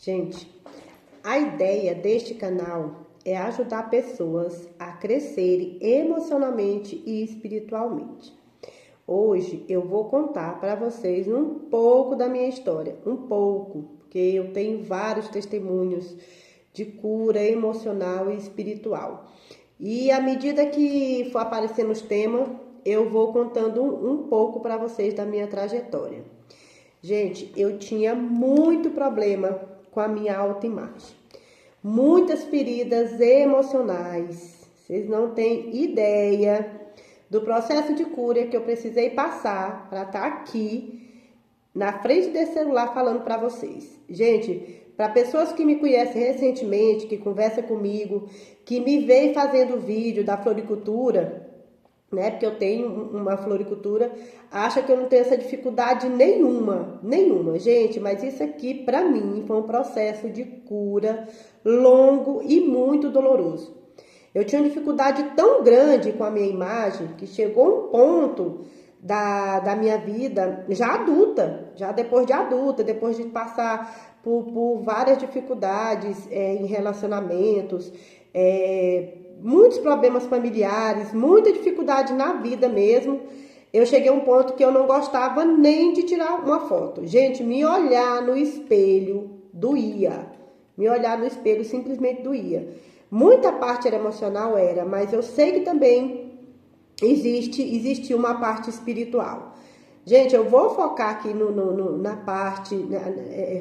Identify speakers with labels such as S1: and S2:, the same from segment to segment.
S1: Gente, a ideia deste canal é ajudar pessoas a crescerem emocionalmente e espiritualmente. Hoje eu vou contar para vocês um pouco da minha história, porque eu tenho vários testemunhos de cura emocional e espiritual. E à medida que for aparecendo os temas, eu vou contando um pouco para vocês da minha trajetória. Gente, eu tinha muito problema com a minha autoimagem. Muitas feridas emocionais. Vocês não têm ideia do processo de cura que eu precisei passar para estar aqui na frente desse celular falando para vocês. Gente, para pessoas que me conhecem recentemente, que conversam comigo, que me veem fazendo vídeo da floricultura, né? Porque eu tenho uma floricultura, acha que eu não tenho essa dificuldade nenhuma. Gente, mas isso aqui para mim foi um processo de cura longo e muito doloroso. Eu tinha uma dificuldade tão grande com a minha imagem que chegou um ponto da minha vida já adulta, já depois de adulta, depois de passar por várias dificuldades em relacionamentos, muitos problemas familiares, muita dificuldade na vida mesmo. Eu cheguei a um ponto que eu não gostava nem de tirar uma foto. Gente, me olhar no espelho doía. Me olhar no espelho simplesmente doía. Muita parte era emocional, mas eu sei que também existe uma parte espiritual. Gente, eu vou focar aqui na parte,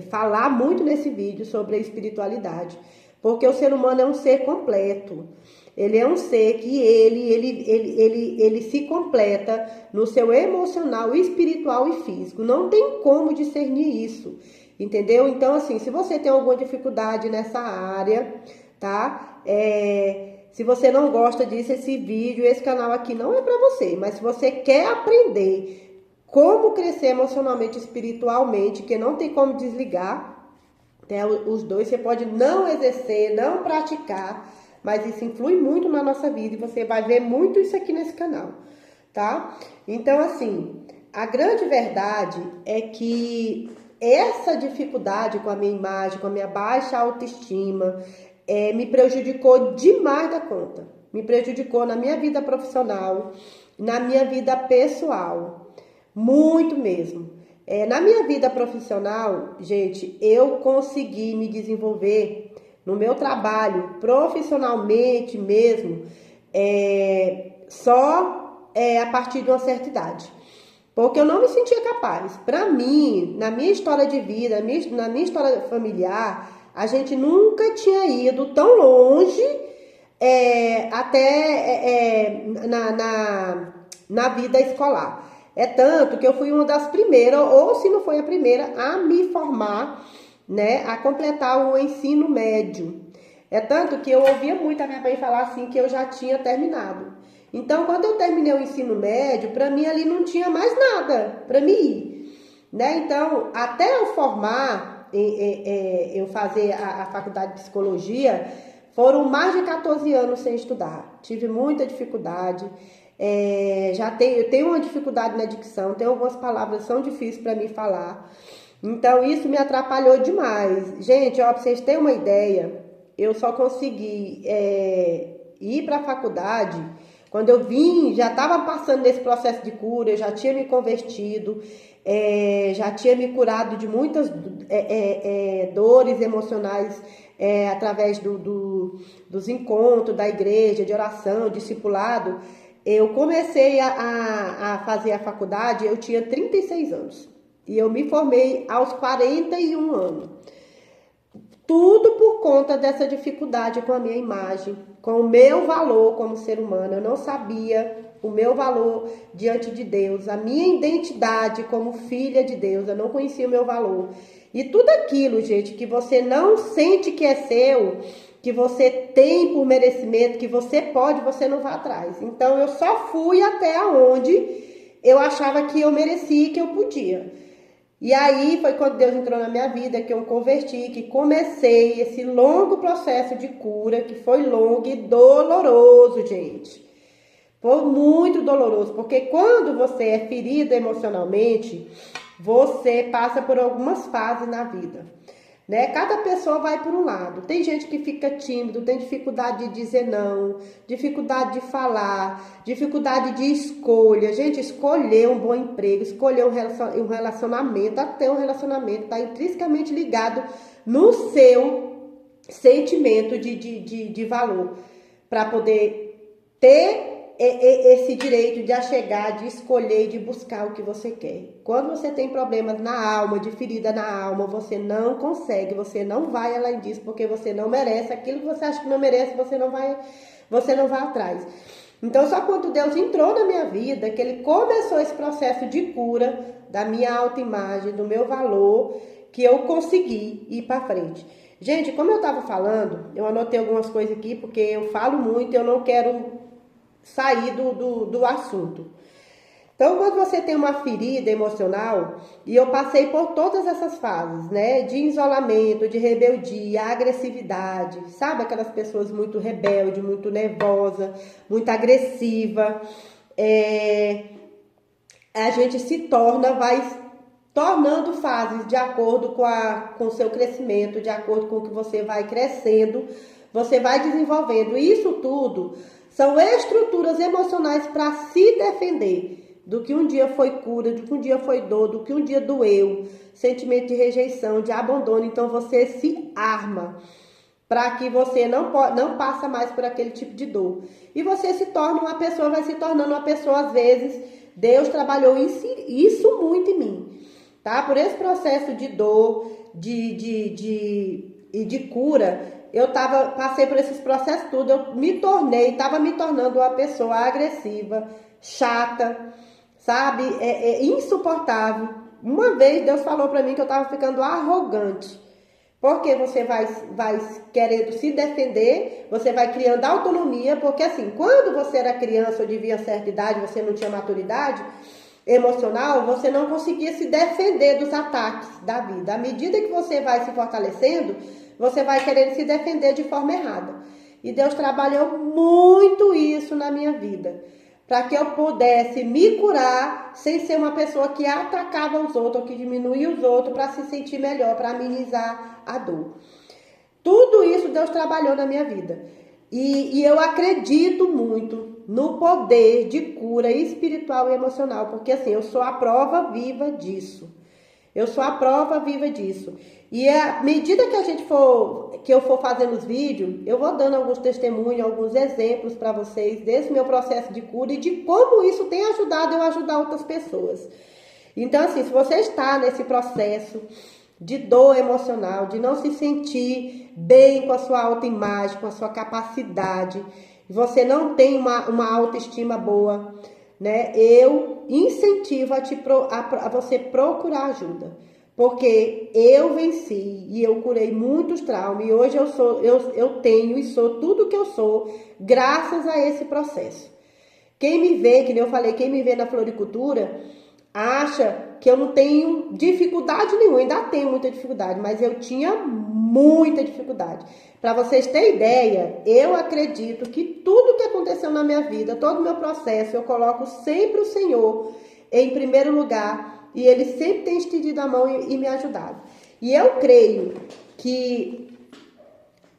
S1: falar muito nesse vídeo sobre a espiritualidade, porque o ser humano é um ser completo. Ele é um ser que ele se completa no seu emocional, espiritual e físico. Não tem como discernir isso, entendeu? Então, assim, se você tem alguma dificuldade nessa área, tá? Se você não gosta disso, esse vídeo, esse canal aqui não é para você. Mas se você quer aprender como crescer emocionalmente e espiritualmente, que não tem como desligar, né? Os dois você pode não exercer, não praticar, mas isso influi muito na nossa vida e você vai ver muito isso aqui nesse canal, tá? Então, assim, a grande verdade é que essa dificuldade com a minha imagem, com a minha baixa autoestima, me prejudicou demais da conta. Me prejudicou na minha vida profissional, na minha vida pessoal. Muito mesmo. Na minha vida profissional, gente, eu consegui me desenvolver no meu trabalho, profissionalmente mesmo, só a partir de uma certa idade. Porque eu não me sentia capaz. Para mim, na minha história de vida, na minha história familiar, a gente nunca tinha ido tão longe até na vida escolar. É tanto que eu fui uma das primeiras, ou se não foi a primeira, a me formar, né, a completar o ensino médio. É tanto que eu ouvia muito a minha mãe falar assim que eu já tinha terminado. Então, quando eu terminei o ensino médio, para mim ali não tinha mais nada para mim ir, né? Então, até eu formar, eu fazer a faculdade de psicologia, foram mais de 14 anos sem estudar. Tive muita dificuldade. Eu tenho uma dificuldade na dicção, tem algumas palavras que são difíceis para mim falar. Então, isso me atrapalhou demais. Gente, ó, pra vocês terem uma ideia, eu só consegui ir para a faculdade quando eu vim, já estava passando nesse processo de cura, eu já tinha me convertido, já tinha me curado de muitas dores emocionais através dos encontros da igreja, de oração, discipulado. Eu comecei a fazer a faculdade, eu tinha 36 anos. E eu me formei aos 41 anos. Tudo por conta dessa dificuldade com a minha imagem, com o meu valor como ser humano. Eu não sabia o meu valor diante de Deus, a minha identidade como filha de Deus. Eu não conhecia o meu valor. E tudo aquilo, gente, que você não sente que é seu, que você tem por merecimento, que você pode, você não vai atrás. Então, eu só fui até onde eu achava que eu merecia e que eu podia. E aí foi quando Deus entrou na minha vida, que eu converti, que comecei esse longo processo de cura, que foi longo e doloroso, gente. Foi muito doloroso, porque quando você é ferido emocionalmente, você passa por algumas fases na vida. né? Cada pessoa vai por um lado. Tem gente que fica tímido, tem dificuldade de dizer não, dificuldade de falar, dificuldade de escolha. Gente, escolher um bom emprego, escolher um relacionamento, até um relacionamento está intrinsecamente ligado no seu sentimento de valor, para poder ter esse direito de achegar, de escolher e de buscar o que você quer. Quando você tem problemas na alma, de ferida na alma, você não consegue, você não vai além disso, porque você não merece aquilo que você acha que não merece, você não vai atrás. Então, só quando Deus entrou na minha vida, que Ele começou esse processo de cura da minha autoimagem, do meu valor, que eu consegui ir para frente. Gente, como eu estava falando, eu anotei algumas coisas aqui, porque eu falo muito e eu não quero sair do assunto. Então, quando você tem uma ferida emocional, e eu passei por todas essas fases, né? De isolamento, de rebeldia, agressividade, sabe? Aquelas pessoas muito rebeldes, muito nervosa, muito agressiva. A gente vai tornando fases de acordo com o seu crescimento, de acordo com o que você vai crescendo, você vai desenvolvendo. Isso tudo são estruturas emocionais para se defender do que um dia foi cura, do que um dia foi dor, do que um dia doeu, sentimento de rejeição, de abandono. Então você se arma para que você não passa mais por aquele tipo de dor. E você se torna uma pessoa, vai se tornando uma pessoa, às vezes, Deus trabalhou isso muito em mim, tá? Por esse processo de dor, de cura, passei por esses processos tudo, estava me tornando uma pessoa agressiva, chata, sabe? Insuportável. Uma vez Deus falou para mim que eu estava ficando arrogante, porque você vai querendo se defender, você vai criando autonomia, porque assim, quando você era criança ou devia certa idade, você não tinha maturidade emocional, você não conseguia se defender dos ataques da vida. À medida que você vai se fortalecendo, você vai querer se defender de forma errada. E Deus trabalhou muito isso na minha vida, para que eu pudesse me curar sem ser uma pessoa que atacava os outros, ou que diminuía os outros para se sentir melhor, para amenizar a dor. Tudo isso Deus trabalhou na minha vida. E eu acredito muito no poder de cura espiritual e emocional, porque assim, eu sou a prova viva disso. Eu sou a prova viva disso. E à medida que eu for fazendo os vídeos, eu vou dando alguns testemunhos, alguns exemplos para vocês desse meu processo de cura e de como isso tem ajudado eu a ajudar outras pessoas. Então, assim, se você está nesse processo de dor emocional, de não se sentir bem com a sua autoimagem, com a sua capacidade, você não tem uma autoestima boa, né? Eu incentivo a você procurar ajuda, porque eu venci e eu curei muitos traumas e hoje eu tenho e sou tudo que eu sou graças a esse processo. Quem me vê, que nem eu falei, quem me vê na floricultura acha que eu não tenho dificuldade nenhuma, ainda tenho muita dificuldade, mas eu tinha muita dificuldade. Para vocês terem ideia, eu acredito que tudo que aconteceu na minha vida, todo o meu processo, eu coloco sempre o Senhor em primeiro lugar e Ele sempre tem estendido a mão e me ajudado. E eu creio que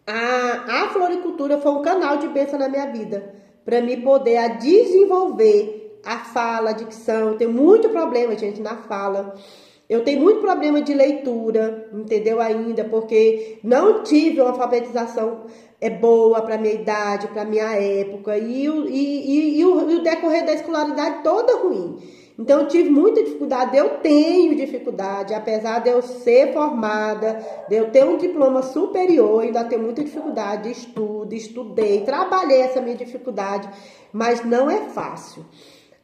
S1: a floricultura foi um canal de bênção na minha vida, para me poder desenvolver a fala, a dicção. Eu tenho muito problema, gente, na fala. Eu tenho muito problema de leitura, entendeu? Ainda, porque não tive uma alfabetização boa para minha idade, para minha época, e o decorrer da escolaridade toda ruim. Então, eu tive muita dificuldade, eu tenho dificuldade, apesar de eu ser formada, de eu ter um diploma superior, ainda tenho muita dificuldade de estudo, estudei, trabalhei essa minha dificuldade, mas não é fácil.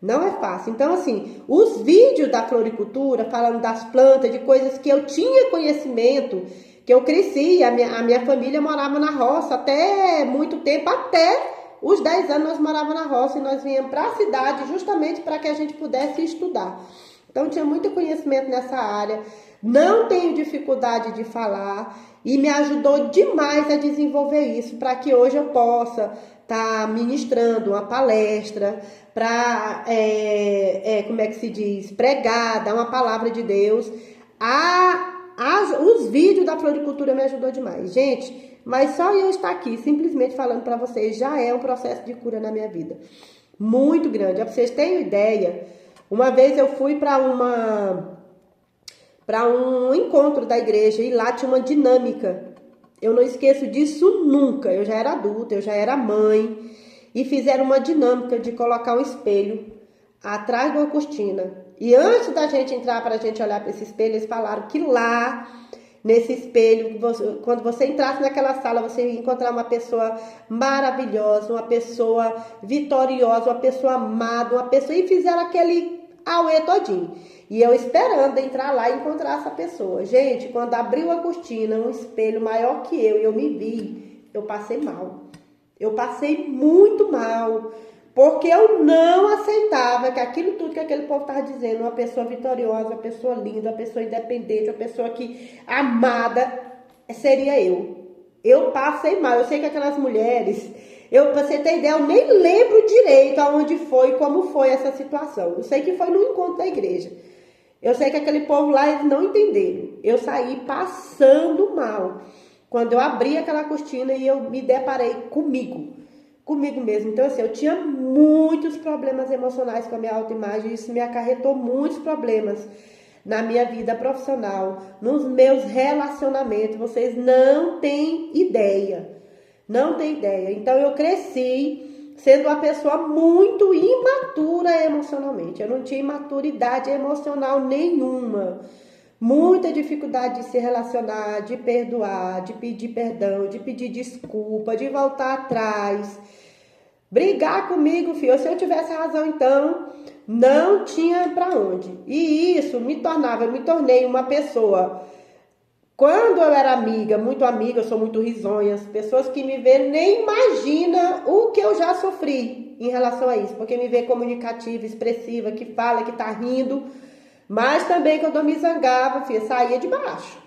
S1: Não é fácil. Então, assim, os vídeos da floricultura, falando das plantas, de coisas que eu tinha conhecimento, que eu cresci, a minha família morava na roça até muito tempo, até os 10 anos nós morávamos na roça e nós viemos para a cidade justamente para que a gente pudesse estudar. Então, tinha muito conhecimento nessa área, não tenho dificuldade de falar e me ajudou demais a desenvolver isso, para que hoje eu possa estar ministrando uma palestra, para, como é que se diz, pregar, dar uma palavra de Deus a Os vídeos da floricultura me ajudou demais. Gente, mas só eu estar aqui simplesmente falando para vocês já é um processo de cura na minha vida. Muito grande. Para vocês terem ideia, uma vez eu fui para um encontro da igreja e lá tinha uma dinâmica. Eu não esqueço disso nunca. Eu já era adulta, eu já era mãe e fizeram uma dinâmica de colocar um espelho atrás de uma cortina. E antes da gente entrar para a gente olhar para esse espelho, eles falaram que lá nesse espelho, quando você entrasse naquela sala, você ia encontrar uma pessoa maravilhosa, uma pessoa vitoriosa, uma pessoa amada, uma pessoa... E fizeram aquele auê todinho. E eu esperando entrar lá e encontrar essa pessoa. Gente, quando abriu a cortina, um espelho maior que eu, e eu me vi, eu passei mal. Eu passei muito mal. Porque eu não aceitava que aquilo tudo que aquele povo estava dizendo, uma pessoa vitoriosa, uma pessoa linda, uma pessoa independente, uma pessoa que amada, seria eu. Eu passei mal. Eu sei que aquelas mulheres, pra você ter ideia, eu nem lembro direito aonde foi, como foi essa situação. Eu sei que foi no encontro da igreja. Eu sei que aquele povo lá, eles não entenderam. Eu saí passando mal. Quando eu abri aquela cortina e eu me deparei comigo mesmo. Então, assim, eu tinha muitos problemas emocionais com a minha autoimagem, e isso me acarretou muitos problemas na minha vida profissional, nos meus relacionamentos. Vocês não têm ideia. Não têm ideia. Então, eu cresci sendo uma pessoa muito imatura emocionalmente. Eu não tinha maturidade emocional nenhuma. Muita dificuldade de se relacionar, de perdoar, de pedir perdão, de pedir desculpa, de voltar atrás. Brigar comigo, filho. Se eu tivesse razão, então, não tinha pra onde. E isso eu me tornei uma pessoa. Quando eu era muito amiga, eu sou muito risonha. As pessoas que me vêem nem imaginam o que eu já sofri em relação a isso. Porque me vê comunicativa, expressiva, que fala, que tá rindo. Mas também quando eu me zangava, filha, saía de baixo.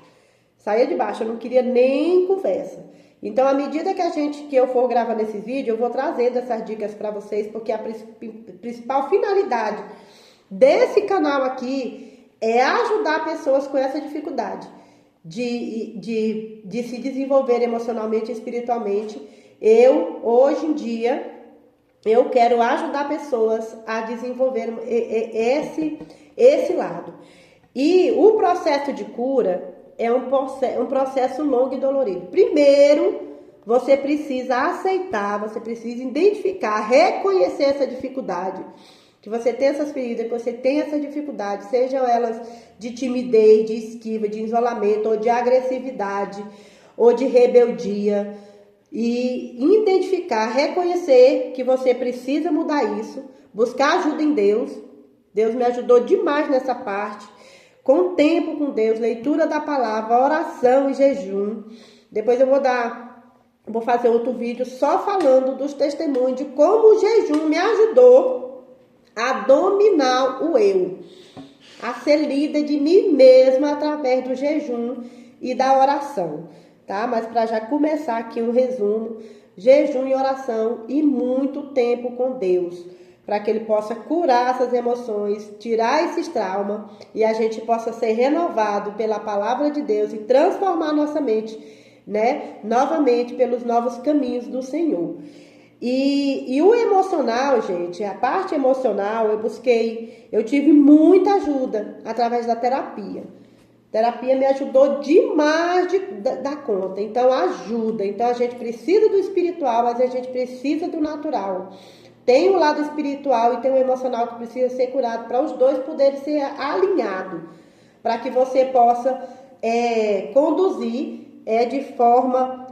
S1: Eu não queria nem conversa. Então, à medida que eu for gravando esse vídeo, eu vou trazendo essas dicas para vocês, porque a principal finalidade desse canal aqui é ajudar pessoas com essa dificuldade de se desenvolver emocionalmente e espiritualmente. Hoje em dia, eu quero ajudar pessoas a desenvolver esse lado. E o processo de cura é um processo longo e dolorido. Primeiro, você precisa aceitar, você precisa identificar, reconhecer essa dificuldade. Que você tem essas feridas, que você tem essa dificuldade, sejam elas de timidez, de esquiva, de isolamento, ou de agressividade, ou de rebeldia. E identificar, reconhecer que você precisa mudar isso, buscar ajuda em Deus. Deus me ajudou demais nessa parte. Com tempo com Deus, leitura da palavra, oração e jejum. Depois eu vou fazer outro vídeo só falando dos testemunhos de como o jejum me ajudou a dominar o eu, a ser líder de mim mesma através do jejum e da oração, tá? Mas para já começar aqui um resumo, jejum e oração e muito tempo com Deus, para que Ele possa curar essas emoções, tirar esses traumas e a gente possa ser renovado pela palavra de Deus e transformar nossa mente, né, novamente pelos novos caminhos do Senhor. E o emocional, gente, a parte emocional, eu tive muita ajuda através da terapia. A terapia me ajudou demais da conta, então ajuda. Então a gente precisa do espiritual, mas a gente precisa do natural. Tem o lado espiritual e tem o emocional que precisa ser curado para os dois poderem ser alinhados, para que você possa conduzir de forma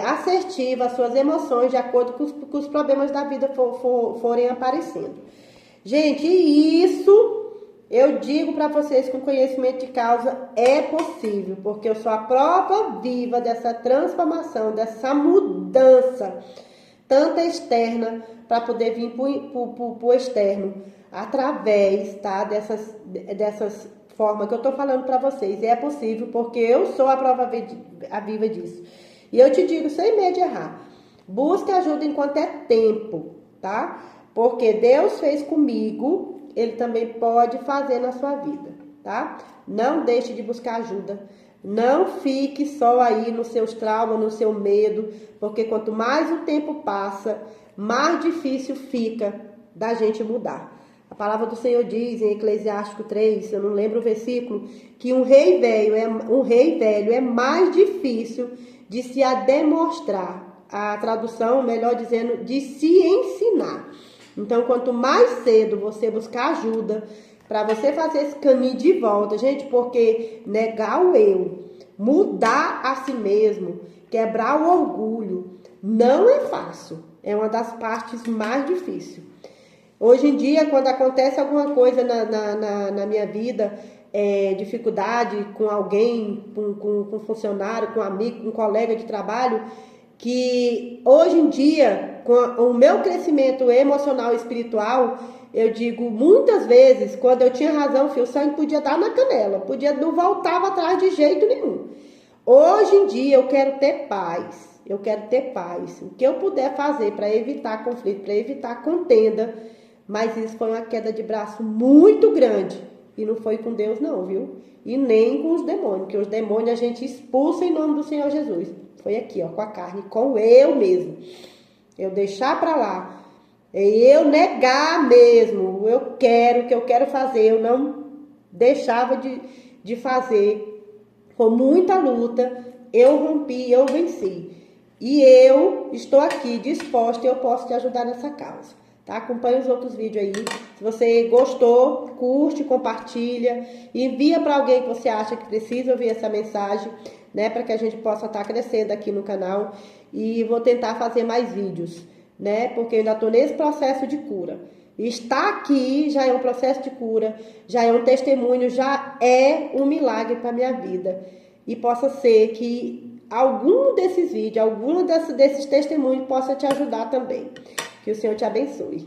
S1: assertiva as suas emoções de acordo com os problemas da vida forem aparecendo. Gente, isso eu digo para vocês com conhecimento de causa, é possível, porque eu sou a prova viva dessa transformação, dessa mudança, tanto externa, para poder vir para o externo, através, tá, dessas formas que eu estou falando para vocês. E é possível, porque eu sou a prova viva disso. E eu te digo, sem medo de errar, busque ajuda enquanto é tempo, tá? Porque Deus fez comigo, Ele também pode fazer na sua vida. tá? Não deixe de buscar ajuda. Não fique só aí nos seus traumas, no seu medo, porque quanto mais o tempo passa, mais difícil fica da gente mudar. A palavra do Senhor diz em Eclesiástico 3, eu não lembro o versículo, que um rei velho é mais difícil de se demonstrar. A tradução, melhor dizendo, de se ensinar. Então, quanto mais cedo você buscar ajuda, para você fazer esse caminho de volta, gente, porque negar o eu, mudar a si mesmo, quebrar o orgulho, não é fácil. É uma das partes mais difíceis. Hoje em dia, quando acontece alguma coisa na minha vida, dificuldade com alguém, com um funcionário, com um amigo, com um colega de trabalho, que hoje em dia, com o meu crescimento emocional e espiritual, eu digo muitas vezes, quando eu tinha razão, o sangue podia dar na canela, não voltava atrás de jeito nenhum. Hoje em dia eu quero ter paz, o que eu puder fazer para evitar conflito, para evitar contenda, mas isso foi uma queda de braço muito grande, e não foi com Deus não, viu? E nem com os demônios, porque os demônios a gente expulsa em nome do Senhor Jesus. Foi aqui, ó, com a carne, com eu mesmo. Eu deixar para lá. Eu negar mesmo. O que eu quero fazer. Eu não deixava de fazer. Com muita luta, eu rompi, eu venci. E eu estou aqui disposta e eu posso te ajudar nessa causa. Tá? Acompanhe os outros vídeos aí. Se você gostou, curte, compartilha. Envia para alguém que você acha que precisa ouvir essa mensagem, né, para que a gente possa estar crescendo aqui no canal, e vou tentar fazer mais vídeos, né, porque eu ainda estou nesse processo de cura. Estar aqui já é um processo de cura, já é um testemunho, já é um milagre para a minha vida. E possa ser que algum desses vídeos, algum desses testemunhos possa te ajudar também. Que o Senhor te abençoe.